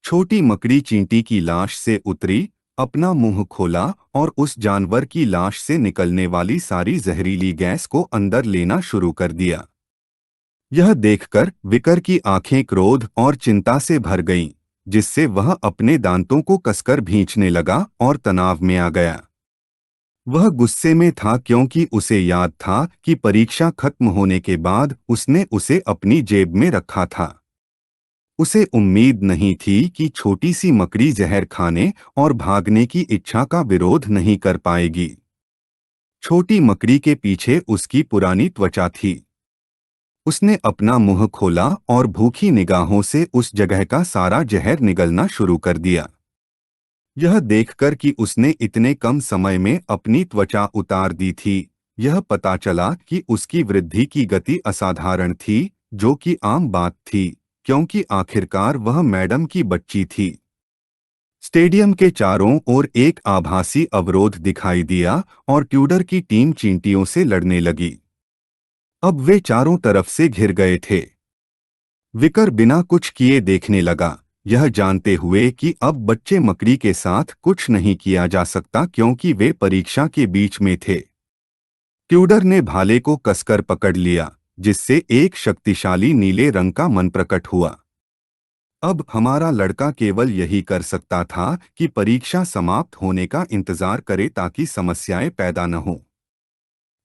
छोटी मकड़ी चींटी की लाश से उतरी, अपना मुंह खोला और उस जानवर की लाश से निकलने वाली सारी जहरीली गैस को अंदर लेना शुरू कर दिया। यह देखकर विकर की आंखें क्रोध और चिंता से भर गईं, जिससे वह अपने दांतों को कसकर भींचने लगा और तनाव में आ गया। वह गुस्से में था क्योंकि उसे याद था कि परीक्षा खत्म होने के बाद उसने उसे अपनी जेब में रखा था। उसे उम्मीद नहीं थी कि छोटी सी मकड़ी जहर खाने और भागने की इच्छा का विरोध नहीं कर पाएगी। छोटी मकड़ी के पीछे उसकी पुरानी त्वचा थी। उसने अपना मुंह खोला और भूखी निगाहों से उस जगह का सारा जहर निगलना शुरू कर दिया। यह देखकर कि उसने इतने कम समय में अपनी त्वचा उतार दी थी, यह पता चला कि उसकी वृद्धि की गति असाधारण थी, जो कि आम बात थी, क्योंकि आखिरकार वह मैडम की बच्ची थी। स्टेडियम के चारों ओर एक आभासी अवरोध दिखाई दिया और ट्यूडर की टीम चींटियों से लड़ने लगी। अब वे चारों तरफ से घिर गए थे। विकर बिना कुछ किए देखने लगा, यह जानते हुए कि अब बच्चे मकड़ी के साथ कुछ नहीं किया जा सकता क्योंकि वे परीक्षा के बीच में थे। ट्यूडर ने भाले को कसकर पकड़ लिया, जिससे एक शक्तिशाली नीले रंग का मन प्रकट हुआ। अब हमारा लड़का केवल यही कर सकता था कि परीक्षा समाप्त होने का इंतजार करे ताकि समस्याएं पैदा न हों।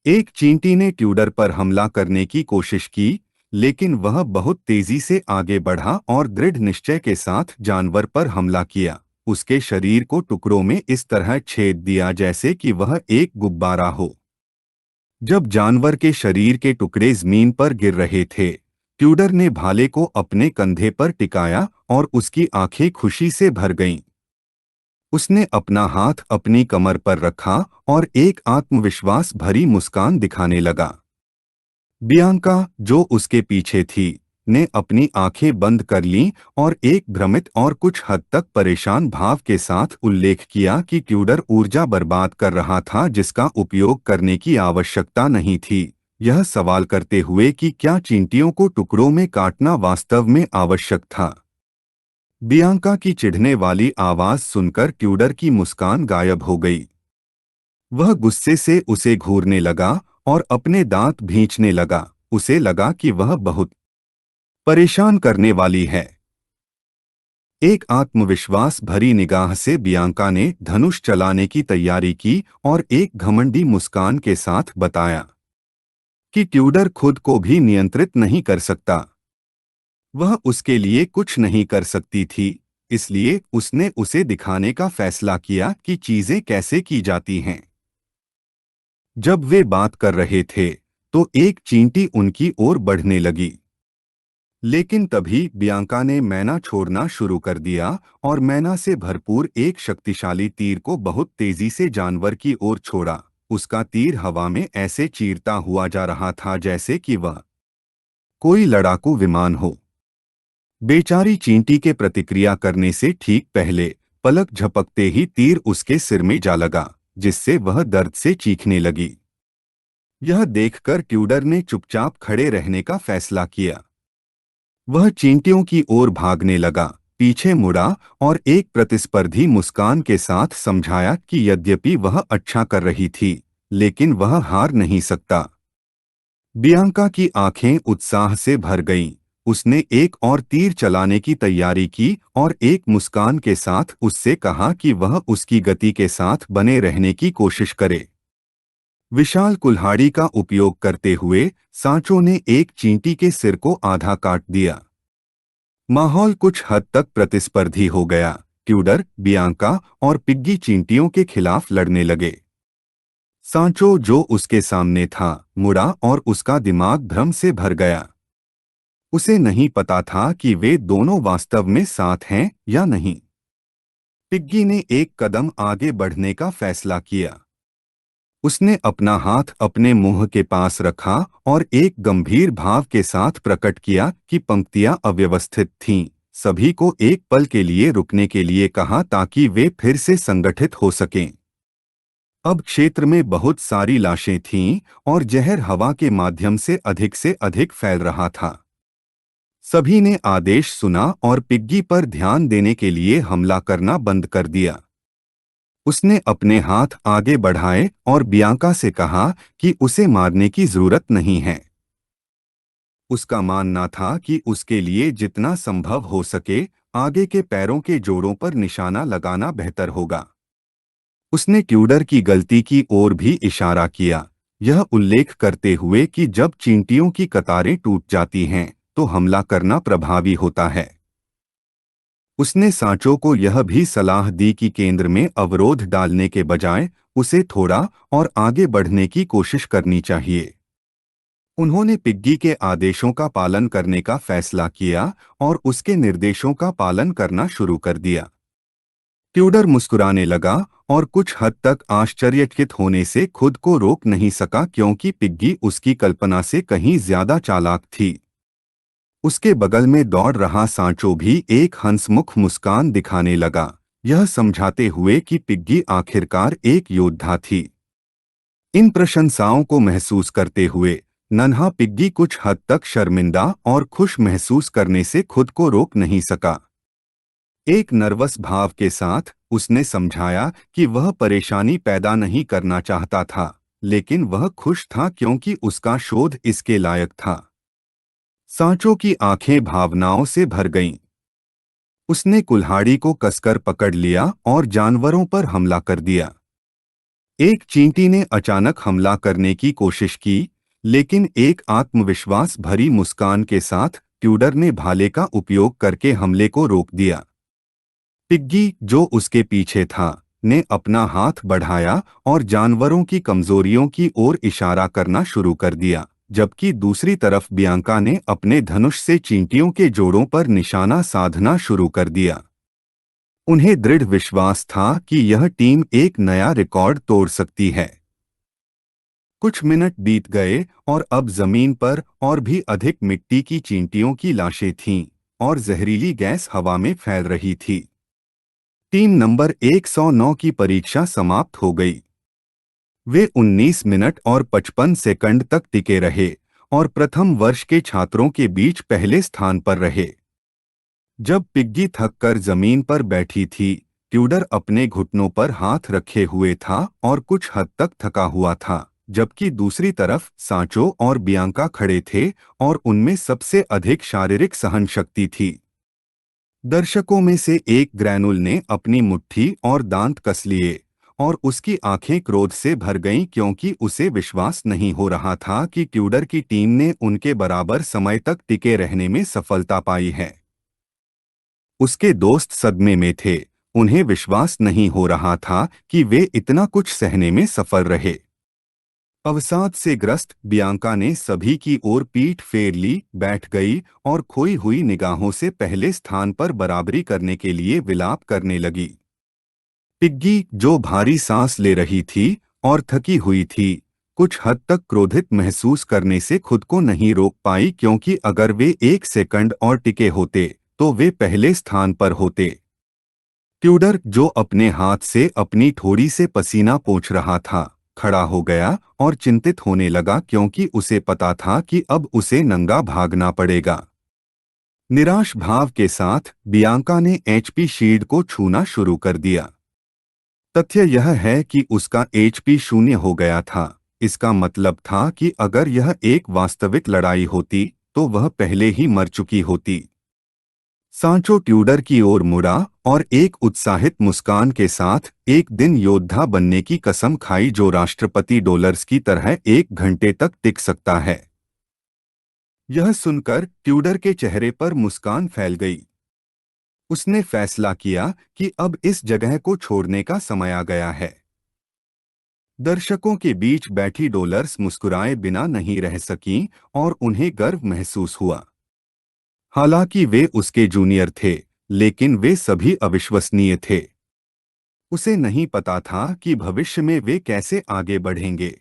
एक चींटी ने ट्यूडर पर हमला करने की कोशिश की, लेकिन वह बहुत तेजी से आगे बढ़ा और दृढ़ निश्चय के साथ जानवर पर हमला किया। उसके शरीर को टुकड़ों में इस तरह छेद दिया जैसे कि वह एक गुब्बारा हो। जब जानवर के शरीर के टुकड़े जमीन पर गिर रहे थे, ट्यूडर ने भाले को अपने कंधे पर टिकाया और उसकी आंखें खुशी से भर गईं। उसने अपना हाथ अपनी कमर पर रखा और एक आत्मविश्वास भरी मुस्कान दिखाने लगा। बियांका, जो उसके पीछे थी, ने अपनी आंखें बंद कर लीं और एक भ्रमित और कुछ हद तक परेशान भाव के साथ उल्लेख किया कि ट्यूडर ऊर्जा बर्बाद कर रहा था जिसका उपयोग करने की आवश्यकता नहीं थी, यह सवाल करते हुए कि क्या चींटियों को टुकड़ों में काटना वास्तव में आवश्यक था। बियांका की चिढ़ने वाली आवाज सुनकर ट्यूडर की मुस्कान गायब हो गई। वह गुस्से से उसे घूरने लगा और अपने दांत भींचने लगा। उसे लगा कि वह बहुत परेशान करने वाली है। एक आत्मविश्वास भरी निगाह से बियांका ने धनुष चलाने की तैयारी की और एक घमंडी मुस्कान के साथ बताया कि ट्यूडर खुद को भी नियंत्रित नहीं कर सकता। वह उसके लिए कुछ नहीं कर सकती थी, इसलिए उसने उसे दिखाने का फैसला किया कि चीजें कैसे की जाती हैं। जब वे बात कर रहे थे, तो एक चींटी उनकी ओर बढ़ने लगी। लेकिन तभी बियांका ने मैना छोड़ना शुरू कर दिया और मैना से भरपूर एक शक्तिशाली तीर को बहुत तेजी से जानवर की ओर छोड़ा। उसका तीर हवा में ऐसे चीरता हुआ जा रहा था जैसे कि वह कोई लड़ाकू विमान हो। बेचारी चींटी के प्रतिक्रिया करने से ठीक पहले पलक झपकते ही तीर उसके सिर में जा लगा, जिससे वह दर्द से चीखने लगी। यह देखकर ट्यूडर ने चुपचाप खड़े रहने का फैसला किया। वह चींटियों की ओर भागने लगा, पीछे मुड़ा और एक प्रतिस्पर्धी मुस्कान के साथ समझाया कि यद्यपि वह अच्छा कर रही थी, लेकिन वह हार नहीं सकता। बियांका की आंखें उत्साह से भर गईं। उसने एक और तीर चलाने की तैयारी की और एक मुस्कान के साथ उससे कहा कि वह उसकी गति के साथ बने रहने की कोशिश करे। विशाल कुल्हाड़ी का उपयोग करते हुए सांचो ने एक चींटी के सिर को आधा काट दिया। माहौल कुछ हद तक प्रतिस्पर्धी हो गया। ट्यूडर, बियांका और पिग्गी चींटियों के खिलाफ लड़ने लगे। सांचो, जो उसके सामने था, मुड़ा और उसका दिमाग भ्रम से भर गया। उसे नहीं पता था कि वे दोनों वास्तव में साथ हैं या नहीं। पिग्गी ने एक कदम आगे बढ़ने का फैसला किया। उसने अपना हाथ अपने मुंह के पास रखा और एक गंभीर भाव के साथ प्रकट किया कि पंक्तियां अव्यवस्थित थीं। सभी को एक पल के लिए रुकने के लिए कहा ताकि वे फिर से संगठित हो सकें। अब क्षेत्र में बहुत सारी लाशें थीं और जहर हवा के माध्यम से अधिक फैल रहा था। सभी ने आदेश सुना और पिग्गी पर ध्यान देने के लिए हमला करना बंद कर दिया। उसने अपने हाथ आगे बढ़ाए और बियांका से कहा कि उसे मारने की जरूरत नहीं है। उसका मानना था कि उसके लिए जितना संभव हो सके आगे के पैरों के जोड़ों पर निशाना लगाना बेहतर होगा। उसने ट्यूडर की गलती की ओर भी इशारा किया, यह उल्लेख करते हुए कि जब चींटियों की कतारें टूट जाती हैं तो हमला करना प्रभावी होता है। उसने सांचो को यह भी सलाह दी कि केंद्र में अवरोध डालने के बजाय उसे थोड़ा और आगे बढ़ने की कोशिश करनी चाहिए। उन्होंने पिग्गी के आदेशों का पालन करने का फैसला किया और उसके निर्देशों का पालन करना शुरू कर दिया। ट्यूडर मुस्कुराने लगा और कुछ हद तक आश्चर्यचकित होने से खुद को रोक नहीं सका क्योंकि पिग्गी उसकी कल्पना से कहीं ज्यादा चालाक थी। उसके बगल में दौड़ रहा सांचो भी एक हंसमुख मुस्कान दिखाने लगा, यह समझाते हुए कि पिग्गी आखिरकार एक योद्धा थी। इन प्रशंसाओं को महसूस करते हुए नन्हा पिग्गी कुछ हद तक शर्मिंदा और खुश महसूस करने से खुद को रोक नहीं सका। एक नर्वस भाव के साथ उसने समझाया कि वह परेशानी पैदा नहीं करना चाहता था, लेकिन वह खुश था क्योंकि उसका शोध इसके लायक था। सांचो की आंखें भावनाओं से भर गईं। उसने कुल्हाड़ी को कसकर पकड़ लिया और जानवरों पर हमला कर दिया। एक चींटी ने अचानक हमला करने की कोशिश की, लेकिन एक आत्मविश्वास भरी मुस्कान के साथ ट्यूडर ने भाले का उपयोग करके हमले को रोक दिया। पिग्गी, जो उसके पीछे था, ने अपना हाथ बढ़ाया और जानवरों की कमजोरियों की ओर इशारा करना शुरू कर दिया, जबकि दूसरी तरफ बियांका ने अपने धनुष से चींटियों के जोड़ों पर निशाना साधना शुरू कर दिया। उन्हें दृढ़ विश्वास था कि यह टीम एक नया रिकॉर्ड तोड़ सकती है। कुछ मिनट बीत गए और अब जमीन पर और भी अधिक मिट्टी की चींटियों की लाशें थीं और जहरीली गैस हवा में फैल रही थी। टीम नंबर 109 की परीक्षा समाप्त हो गई। वे 19 मिनट और 55 सेकंड तक टिके रहे और प्रथम वर्ष के छात्रों के बीच पहले स्थान पर रहे। जब पिग्गी थककर जमीन पर बैठी थी, ट्यूडर अपने घुटनों पर हाथ रखे हुए था और कुछ हद तक थका हुआ था, जबकि दूसरी तरफ सांचो और बियांका खड़े थे और उनमें सबसे अधिक शारीरिक सहनशक्ति थी। दर्शकों में से एक ग्रैनुल ने अपनी मुट्ठी और दांत कस लिए और उसकी आंखें क्रोध से भर गईं क्योंकि उसे विश्वास नहीं हो रहा था कि ट्यूडर की टीम ने उनके बराबर समय तक टिके रहने में सफलता पाई है। उसके दोस्त सदमे में थे, उन्हें विश्वास नहीं हो रहा था कि वे इतना कुछ सहने में सफल रहे। अवसाद से ग्रस्त बियांका ने सभी की ओर पीठ फेर ली, बैठ गई और खोई हुई निगाहों से पहले स्थान पर बराबरी करने के लिए विलाप करने लगी। पिग्गी, जो भारी सांस ले रही थी और थकी हुई थी, कुछ हद तक क्रोधित महसूस करने से खुद को नहीं रोक पाई क्योंकि अगर वे एक सेकंड और टिके होते तो वे पहले स्थान पर होते। ट्यूडर, जो अपने हाथ से अपनी ठोड़ी से पसीना पोंछ रहा था, खड़ा हो गया और चिंतित होने लगा क्योंकि उसे पता था कि अब उसे नंगा भागना पड़ेगा। निराश भाव के साथ बियांका ने एचपी शील्ड को छूना शुरू कर दिया। तथ्य यह है कि उसका एचपी शून्य हो गया था। इसका मतलब था कि अगर यह एक वास्तविक लड़ाई होती तो वह पहले ही मर चुकी होती। सांचो ट्यूडर की ओर मुड़ा और एक उत्साहित मुस्कान के साथ एक दिन योद्धा बनने की कसम खाई जो राष्ट्रपति डॉलर्स की तरह 1 घंटे तक टिक सकता है। यह सुनकर ट्यूडर के चेहरे पर मुस्कान फैल गई। उसने फैसला किया कि अब इस जगह को छोड़ने का समय आ गया है। दर्शकों के बीच बैठी डॉलर्स मुस्कुराए बिना नहीं रह सकीं और उन्हें गर्व महसूस हुआ। हालांकि वे उसके जूनियर थे, लेकिन वे सभी अविश्वसनीय थे। उसे नहीं पता था कि भविष्य में वे कैसे आगे बढ़ेंगे।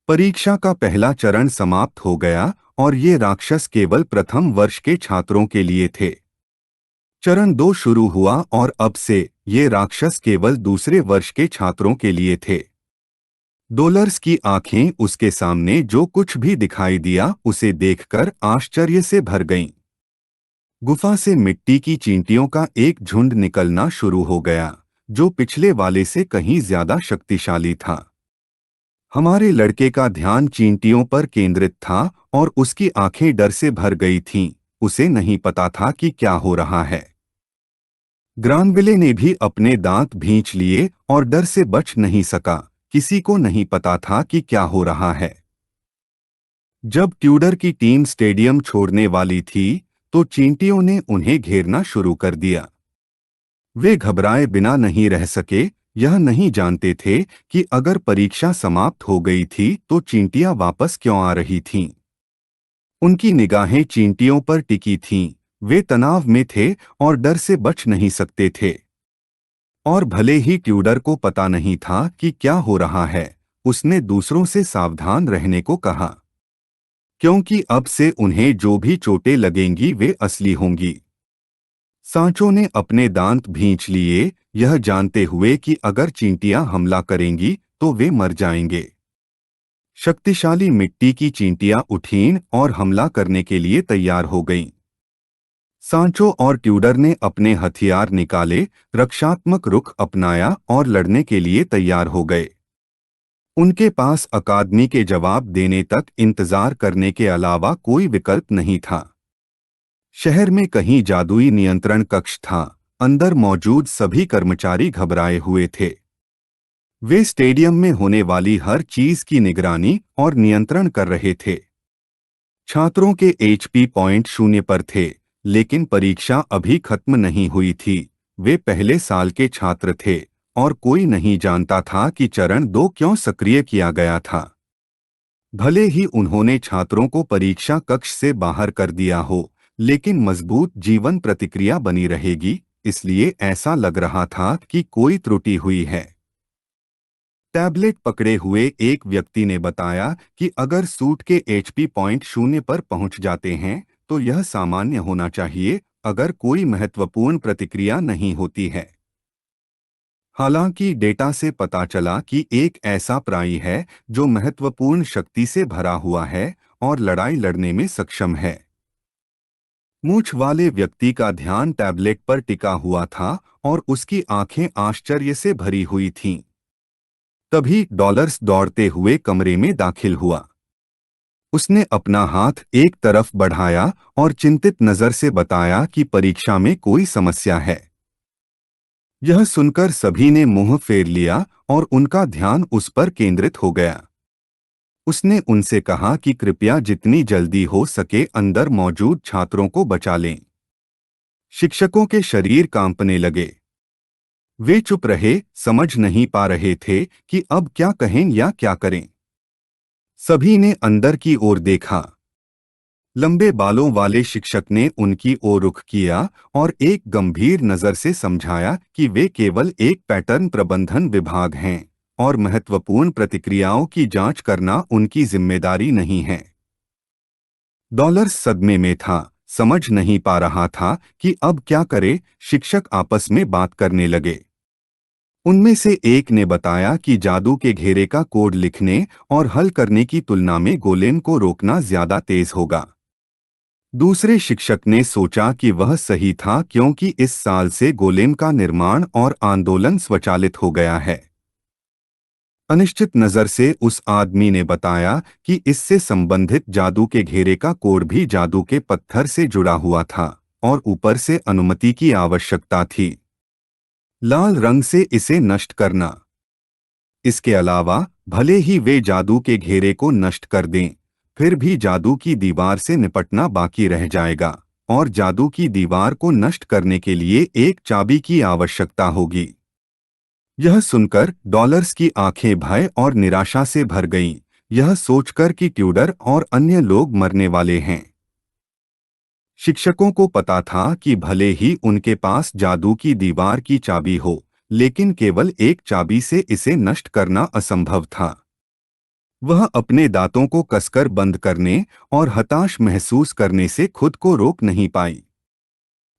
परीक्षा का पहला चरण समाप्त हो गया और ये राक्षस केवल प्रथम वर्ष के छात्रों के लिए थे। चरण 2 शुरू हुआ और अब से ये राक्षस केवल दूसरे वर्ष के छात्रों के लिए थे। डॉलर्स की आंखें उसके सामने जो कुछ भी दिखाई दिया उसे देखकर आश्चर्य से भर गईं। गुफा से मिट्टी की चींटियों का एक झुंड निकलना शुरू हो गया, जो पिछले वाले से कहीं ज्यादा शक्तिशाली था। हमारे लड़के का ध्यान चींटियों पर केंद्रित था और उसकी आंखें डर से भर गई थीं। उसे नहीं पता था कि क्या हो रहा है। ग्रानविले ने भी अपने दांत भींच लिए और डर से बच नहीं सका। किसी को नहीं पता था कि क्या हो रहा है। जब ट्यूडर की टीम स्टेडियम छोड़ने वाली थी, तो चींटियों ने उन्हें घेरना शुरू कर दिया। वे घबराए बिना नहीं रह सके। यह नहीं जानते थे कि अगर परीक्षा समाप्त हो गई थी तो चींटियां वापस क्यों आ रही थीं। उनकी निगाहें चींटियों पर टिकी थीं। वे तनाव में थे और डर से बच नहीं सकते थे। और भले ही ट्यूडर को पता नहीं था कि क्या हो रहा है, उसने दूसरों से सावधान रहने को कहा, क्योंकि अब से उन्हें जो भी चोटें लगेंगी वे असली होंगी। सांचों ने अपने दांत भींच लिए, यह जानते हुए कि अगर चींटियां हमला करेंगी तो वे मर जाएंगे। शक्तिशाली मिट्टी की चींटियां उठीं और हमला करने के लिए तैयार हो गईं। सांचो और ट्यूडर ने अपने हथियार निकाले, रक्षात्मक रुख अपनाया और लड़ने के लिए तैयार हो गए। उनके पास अकादमी के जवाब देने तक इंतजार करने के अलावा कोई विकल्प नहीं था। शहर में कहीं जादुई नियंत्रण कक्ष था। अंदर मौजूद सभी कर्मचारी घबराए हुए थे। वे स्टेडियम में होने वाली हर चीज की निगरानी और नियंत्रण कर रहे थे। छात्रों के एचपी पॉइंट 0 पर थे, लेकिन परीक्षा अभी खत्म नहीं हुई थी। वे पहले साल के छात्र थे और कोई नहीं जानता था कि चरण 2 क्यों सक्रिय किया गया था। भले ही उन्होंने छात्रों को परीक्षा कक्ष से बाहर कर दिया हो, लेकिन मजबूत जीवन प्रतिक्रिया बनी रहेगी, इसलिए ऐसा लग रहा था कि कोई त्रुटि हुई है। टैबलेट पकड़े हुए एक व्यक्ति ने बताया कि अगर सूट के एचपी पॉइंट 0 पर पहुंच जाते हैं तो यह सामान्य होना चाहिए, अगर कोई महत्वपूर्ण प्रतिक्रिया नहीं होती है। हालांकि डेटा से पता चला कि एक ऐसा प्राणी है जो महत्वपूर्ण शक्ति से भरा हुआ है और लड़ाई लड़ने में सक्षम है। मूंछ वाले व्यक्ति का ध्यान टैबलेट पर टिका हुआ था और उसकी आंखें आश्चर्य से भरी हुई थीं। तभी डॉलर्स दौड़ते हुए कमरे में दाखिल हुआ। उसने अपना हाथ एक तरफ बढ़ाया और चिंतित नजर से बताया कि परीक्षा में कोई समस्या है। यह सुनकर सभी ने मुंह फेर लिया और उनका ध्यान उस पर केंद्रित हो गया। उसने उनसे कहा कि कृपया जितनी जल्दी हो सके अंदर मौजूद छात्रों को बचा लें। शिक्षकों के शरीर कांपने लगे। वे चुप रहे, समझ नहीं पा रहे थे कि अब क्या कहें या क्या करें। सभी ने अंदर की ओर देखा। लंबे बालों वाले शिक्षक ने उनकी ओर रुख किया और एक गंभीर नजर से समझाया कि वे केवल एक पैटर्न प्रबंधन विभाग हैं और महत्वपूर्ण प्रतिक्रियाओं की जांच करना उनकी जिम्मेदारी नहीं है। डॉलर्स सदमे में था, समझ नहीं पा रहा था कि अब क्या करे। शिक्षक आपस में बात करने लगे। उनमें से एक ने बताया कि जादू के घेरे का कोड लिखने और हल करने की तुलना में गोलेम को रोकना ज्यादा तेज होगा। दूसरे शिक्षक ने सोचा कि वह सही था, क्योंकि इस साल से गोलेम का निर्माण और आंदोलन स्वचालित हो गया है। अनिश्चित नजर से उस आदमी ने बताया कि इससे संबंधित जादू के घेरे का कोड भी जादू के पत्थर से जुड़ा हुआ था और ऊपर से अनुमति की आवश्यकता थी, लाल रंग से इसे नष्ट करना। इसके अलावा भले ही वे जादू के घेरे को नष्ट कर दें, फिर भी जादू की दीवार से निपटना बाकी रह जाएगा और जादू की दीवार को नष्ट करने के लिए एक चाबी की आवश्यकता होगी। यह सुनकर डॉलर्स की आंखें भय और निराशा से भर गईं, यह सोचकर कि ट्यूडर और अन्य लोग मरने वाले हैं। शिक्षकों को पता था कि भले ही उनके पास जादू की दीवार की चाबी हो, लेकिन केवल एक चाबी से इसे नष्ट करना असंभव था। वह अपने दांतों को कसकर बंद करने और हताश महसूस करने से खुद को रोक नहीं पाई।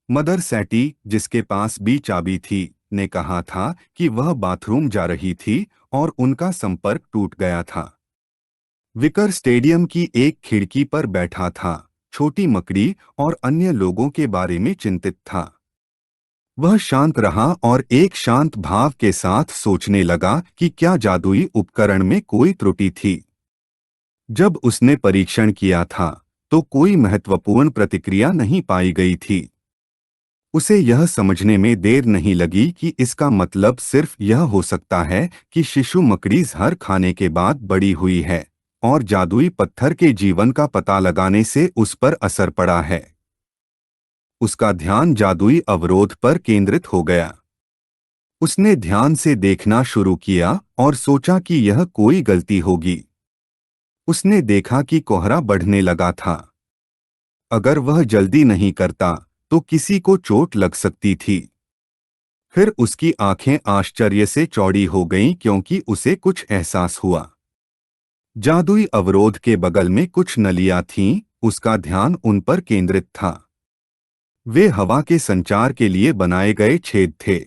मदर सैटी, जिसके पास भी चाबी थी, ने कहा था कि वह बाथरूम जा रही थी और उनका संपर्क टूट गया था। विकर स्टेडियम की एक खिड़की पर बैठा था। छोटी मकड़ी और अन्य लोगों के बारे में चिंतित था। वह शांत रहा और एक शांत भाव के साथ सोचने लगा कि क्या जादुई उपकरण में कोई त्रुटि थी। जब उसने परीक्षण किया था तो कोई महत्वपूर्ण प्रतिक्रिया नहीं पाई गई थी। उसे यह समझने में देर नहीं लगी कि इसका मतलब सिर्फ यह हो सकता है कि शिशु मकड़ी हर खाने के बाद बड़ी हुई है और जादुई पत्थर के जीवन का पता लगाने से उस पर असर पड़ा है। उसका ध्यान जादुई अवरोध पर केंद्रित हो गया। उसने ध्यान से देखना शुरू किया और सोचा कि यह कोई गलती होगी। उसने देखा कि कोहरा बढ़ने लगा था। अगर वह जल्दी नहीं करता तो किसी को चोट लग सकती थी। फिर उसकी आंखें आश्चर्य से चौड़ी हो गईं क्योंकि उसे कुछ एहसास हुआ। जादुई अवरोध के बगल में कुछ नलियां थीं, उसका ध्यान उन पर केंद्रित था। वे हवा के संचार के लिए बनाए गए छेद थे।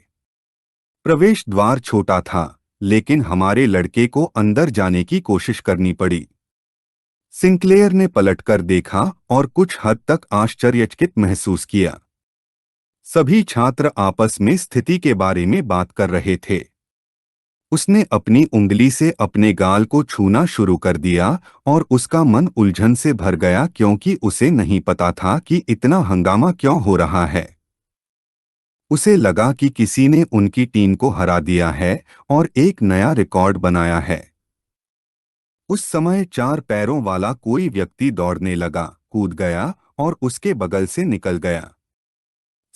प्रवेश द्वार छोटा था, लेकिन हमारे लड़के को अंदर जाने की कोशिश करनी पड़ी। सिंक्लेयर ने पलटकर देखा और कुछ हद तक आश्चर्यचकित महसूस किया। सभी छात्र आपस में स्थिति के बारे में बात कर रहे थे। उसने अपनी उंगली से अपने गाल को छूना शुरू कर दिया और उसका मन उलझन से भर गया क्योंकि उसे नहीं पता था कि इतना हंगामा क्यों हो रहा है। उसे लगा कि किसी ने उनकी टीम को हरा दिया है और एक नया रिकॉर्ड बनाया है। उस समय 4 पैरों वाला कोई व्यक्ति दौड़ने लगा, कूद गया और उसके बगल से निकल गया।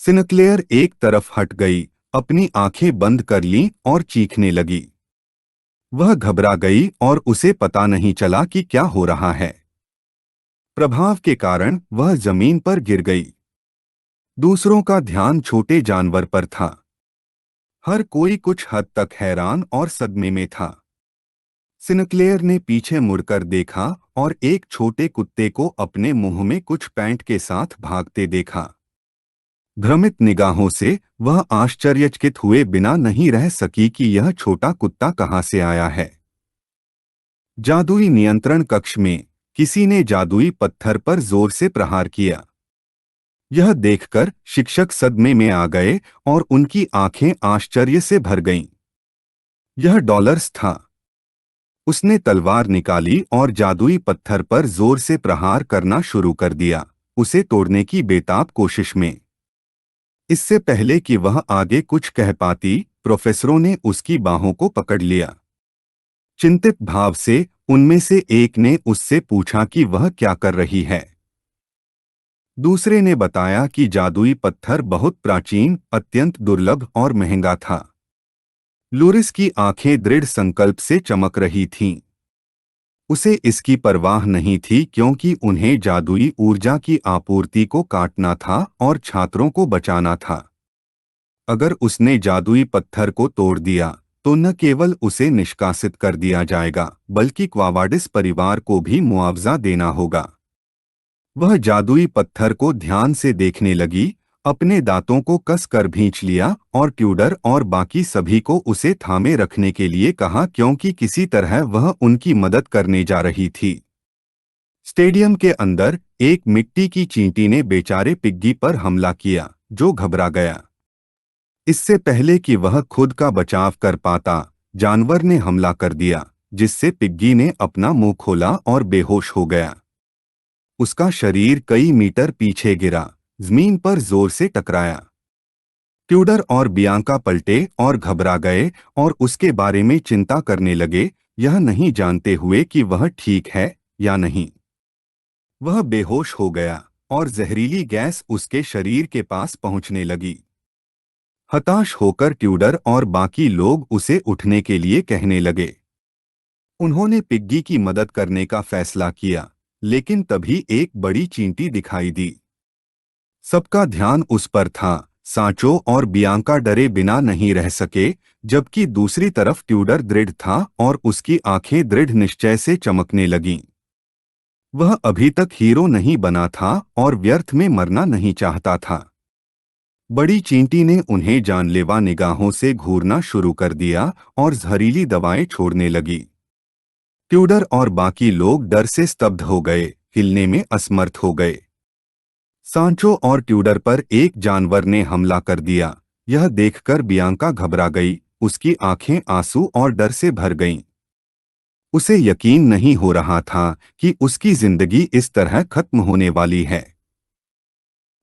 सिनक्लेयर एक तरफ हट गई, अपनी आंखें बंद कर लीं और चीखने लगी। वह घबरा गई और उसे पता नहीं चला कि क्या हो रहा है। प्रभाव के कारण वह जमीन पर गिर गई। दूसरों का ध्यान छोटे जानवर पर था। हर कोई कुछ हद तक हैरान और सदमे में था। सिनक्लेयर ने पीछे मुड़कर देखा और एक छोटे कुत्ते को अपने मुंह में कुछ पैंट के साथ भागते देखा। भ्रमित निगाहों से वह आश्चर्यचकित हुए बिना नहीं रह सकी कि यह छोटा कुत्ता कहाँ से आया है। जादुई नियंत्रण कक्ष में किसी ने जादुई पत्थर पर जोर से प्रहार किया। यह देखकर शिक्षक सदमे में आ गए और उनकी आंखें आश्चर्य से भर गईं। यह डॉलर्स था। उसने तलवार निकाली और जादुई पत्थर पर जोर से प्रहार करना शुरू कर दिया, उसे तोड़ने की बेताब कोशिश में। इससे पहले कि वह आगे कुछ कह पाती, प्रोफेसरों ने उसकी बाहों को पकड़ लिया। चिंतित भाव से उनमें से एक ने उससे पूछा कि वह क्या कर रही है। दूसरे ने बताया कि जादुई पत्थर बहुत प्राचीन, अत्यंत दुर्लभ और महंगा था। लूरिस की आंखें दृढ़ संकल्प से चमक रही थीं। उसे इसकी परवाह नहीं थी क्योंकि उन्हें जादुई ऊर्जा की आपूर्ति को काटना था और छात्रों को बचाना था। अगर उसने जादुई पत्थर को तोड़ दिया तो न केवल उसे निष्कासित कर दिया जाएगा बल्कि क्वावाडिस परिवार को भी मुआवजा देना होगा। वह जादुई पत्थर को ध्यान से देखने लगी, अपने दांतों को कस कर भींच लिया और ट्यूडर और बाकी सभी को उसे थामे रखने के लिए कहा क्योंकि किसी तरह वह उनकी मदद करने जा रही थी। स्टेडियम के अंदर एक मिट्टी की चींटी ने बेचारे पिग्गी पर हमला किया, जो घबरा गया। इससे पहले कि वह खुद का बचाव कर पाता, जानवर ने हमला कर दिया, जिससे पिग्गी ने अपना मुंह खोला और बेहोश हो गया। उसका शरीर कई मीटर पीछे गिरा, जमीन पर जोर से टकराया। ट्यूडर और बियांका पलटे और घबरा गए और उसके बारे में चिंता करने लगे, यह नहीं जानते हुए कि वह ठीक है या नहीं। वह बेहोश हो गया और जहरीली गैस उसके शरीर के पास पहुंचने लगी। हताश होकर ट्यूडर और बाकी लोग उसे उठने के लिए कहने लगे। उन्होंने पिग्गी की मदद करने का फैसला किया, लेकिन तभी एक बड़ी चींटी दिखाई दी। सबका ध्यान उस पर था। सांचो और बियांका डरे बिना नहीं रह सके, जबकि दूसरी तरफ ट्यूडर दृढ़ था और उसकी आंखें दृढ़ निश्चय से चमकने लगीं। वह अभी तक हीरो नहीं बना था और व्यर्थ में मरना नहीं चाहता था। बड़ी चींटी ने उन्हें जानलेवा निगाहों से घूरना शुरू कर दिया और जहरीली दवाएं छोड़ने लगी। ट्यूडर और बाकी लोग डर से स्तब्ध हो गए, हिलने में असमर्थ हो गए। सांचो और ट्यूडर पर एक जानवर ने हमला कर दिया। यह देखकर बियांका घबरा गई। उसकी आंखें आंसू और डर से भर गईं। उसे यकीन नहीं हो रहा था कि उसकी जिंदगी इस तरह खत्म होने वाली है।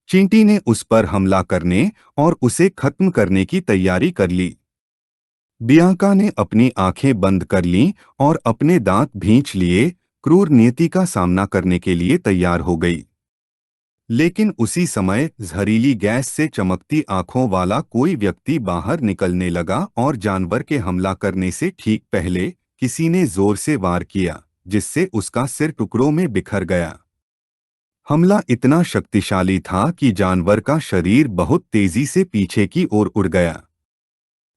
चींटी ने उस पर हमला करने और उसे खत्म करने की तैयारी कर ली। बियांका ने अपनी आंखें बंद कर लीं और अपने दांत भींच लिए, क्रूर नियति का सामना करने के लिए तैयार हो गई। लेकिन उसी समय जहरीली गैस से चमकती आंखों वाला कोई व्यक्ति बाहर निकलने लगा और जानवर के हमला करने से ठीक पहले किसी ने जोर से वार किया, जिससे उसका सिर टुकड़ों में बिखर गया। हमला इतना शक्तिशाली था कि जानवर का शरीर बहुत तेजी से पीछे की ओर उड़ गया।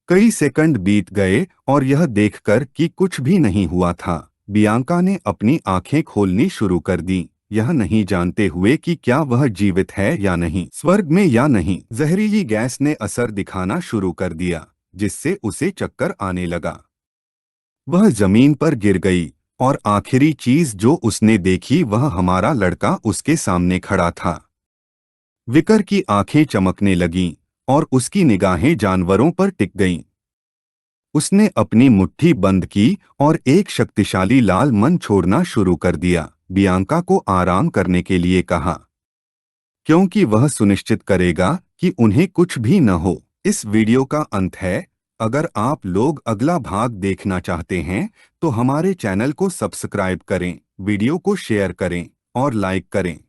कई सेकंड बीत गए और यह देखकर कि कुछ भी नहीं हुआ था, बियांका ने अपनी आंखें खोलनी शुरू कर दी, यह नहीं जानते हुए कि क्या वह जीवित है या नहीं, स्वर्ग में या नहीं। जहरीली गैस ने असर दिखाना शुरू कर दिया, जिससे उसे चक्कर आने लगा। वह जमीन पर गिर गई और आखिरी चीज जो उसने देखी वह हमारा लड़का उसके सामने खड़ा था। विकर की आंखें चमकने लगीं और उसकी निगाहें जानवरों पर टिक गईं। उसने अपनी मुट्ठी बंद की और एक शक्तिशाली लाल मन छोड़ना शुरू कर दिया। बियांका को आराम करने के लिए कहा, क्योंकि वह सुनिश्चित करेगा कि उन्हें कुछ भी न हो। इस वीडियो का अंत है। अगर आप लोग अगला भाग देखना चाहते हैं तो हमारे चैनल को सब्सक्राइब करें, वीडियो को शेयर करें और लाइक करें।